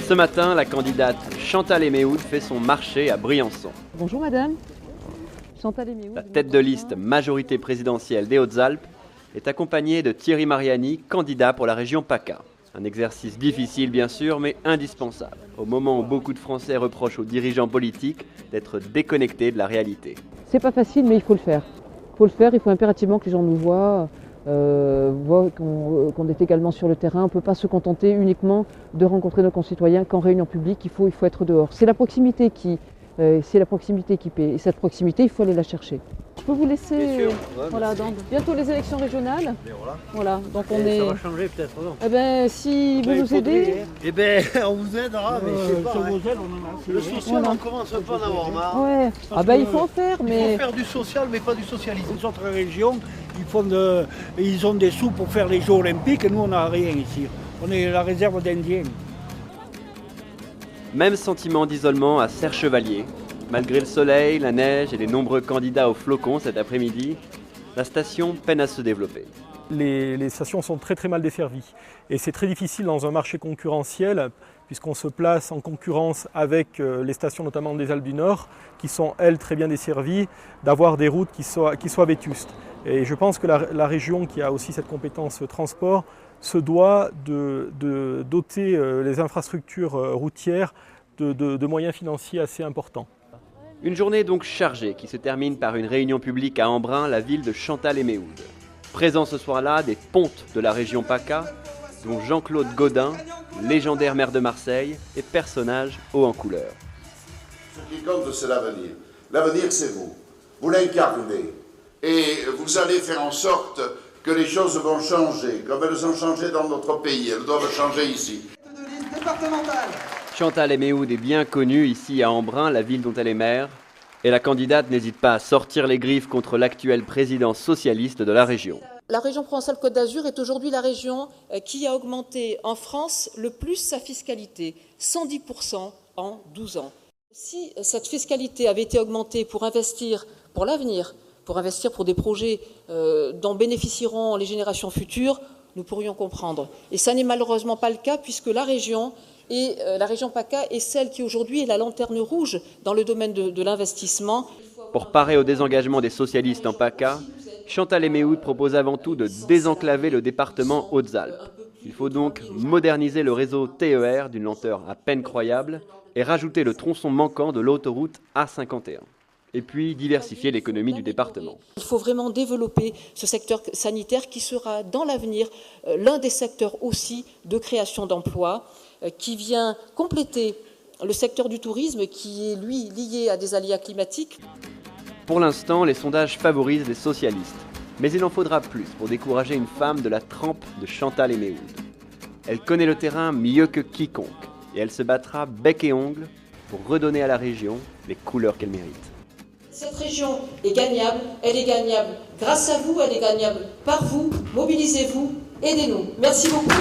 Ce matin, la candidate Chantal Éméoud fait son marché à Briançon. Bonjour madame, Chantal Éméoud. La tête de liste majorité présidentielle des Hautes-Alpes est accompagnée de Thierry Mariani, candidat pour la région PACA. Un exercice difficile bien sûr, mais indispensable, au moment où beaucoup de Français reprochent aux dirigeants politiques d'être déconnectés de la réalité. C'est pas facile, mais il faut le faire. Il faut impérativement que les gens nous voient qu'on est également sur le terrain. On ne peut pas se contenter uniquement de rencontrer nos concitoyens qu'en réunion publique, il faut être dehors. C'est la proximité qui paie, et cette proximité, il faut aller la chercher. Je peux vous laisser, donc bientôt les élections régionales. Voilà, donc ça va changer peut-être, non? Eh bien, si vous nous aidez... Eh bien, on vous aidera, mais je sais pas. Le social, on commence pas à en avoir marre. Ouais. Il faut en faire, mais... Il faut faire du social, mais pas du socialisme. Les autres régions, ils ont des sous pour faire les Jeux Olympiques, et nous, on n'a rien ici. On est la réserve d'Indiens. Même sentiment d'isolement à Serre-Chevalier. Malgré le soleil, la neige et les nombreux candidats aux flocons cet après-midi, la station peine à se développer. Les stations sont très mal desservies et c'est très difficile dans un marché concurrentiel puisqu'on se place en concurrence avec les stations notamment des Alpes du Nord qui sont elles très bien desservies, d'avoir des routes qui soient vétustes. Et je pense que la région qui a aussi cette compétence transport se doit de doter les infrastructures routières de moyens financiers assez importants. Une journée donc chargée qui se termine par une réunion publique à Embrun, la ville de Chantal Éméoud. Présent ce soir-là, des pontes de la région PACA, dont Jean-Claude Gaudin, légendaire maire de Marseille et personnage haut en couleur. Ce qui compte, c'est l'avenir. L'avenir, c'est vous. Vous l'incarnez. Et vous allez faire en sorte que les choses vont changer. Comme elles ont changé dans notre pays, elles doivent changer ici. Chantal Éméoud est bien connue ici à Embrun, la ville dont elle est maire. Et la candidate n'hésite pas à sortir les griffes contre l'actuel président socialiste de la région. La région Provence-Alpes-Côte d'Azur est aujourd'hui la région qui a augmenté en France le plus sa fiscalité, 110% en 12 ans. Si cette fiscalité avait été augmentée pour investir pour l'avenir, pour investir pour des projets dont bénéficieront les générations futures, nous pourrions comprendre. Et ça n'est malheureusement pas le cas puisque la région PACA est celle qui aujourd'hui est la lanterne rouge dans le domaine de l'investissement. Pour parer au désengagement des socialistes en PACA, Chantal Éméoud propose avant tout de désenclaver le département Hautes-Alpes. Il faut donc moderniser le réseau TER d'une lenteur à peine croyable et rajouter le tronçon manquant de l'autoroute A51. Et puis diversifier l'économie du département. Il faut vraiment développer ce secteur sanitaire qui sera dans l'avenir l'un des secteurs aussi de création d'emplois qui vient compléter le secteur du tourisme qui est lui lié à des aléas climatiques. Pour l'instant, les sondages favorisent les socialistes. Mais il en faudra plus pour décourager une femme de la trempe de Chantal Éméoud. Elle connaît le terrain mieux que quiconque et elle se battra bec et ongle pour redonner à la région les couleurs qu'elle mérite. Cette région est gagnable, elle est gagnable grâce à vous, elle est gagnable par vous. Mobilisez-vous, aidez-nous. Merci beaucoup.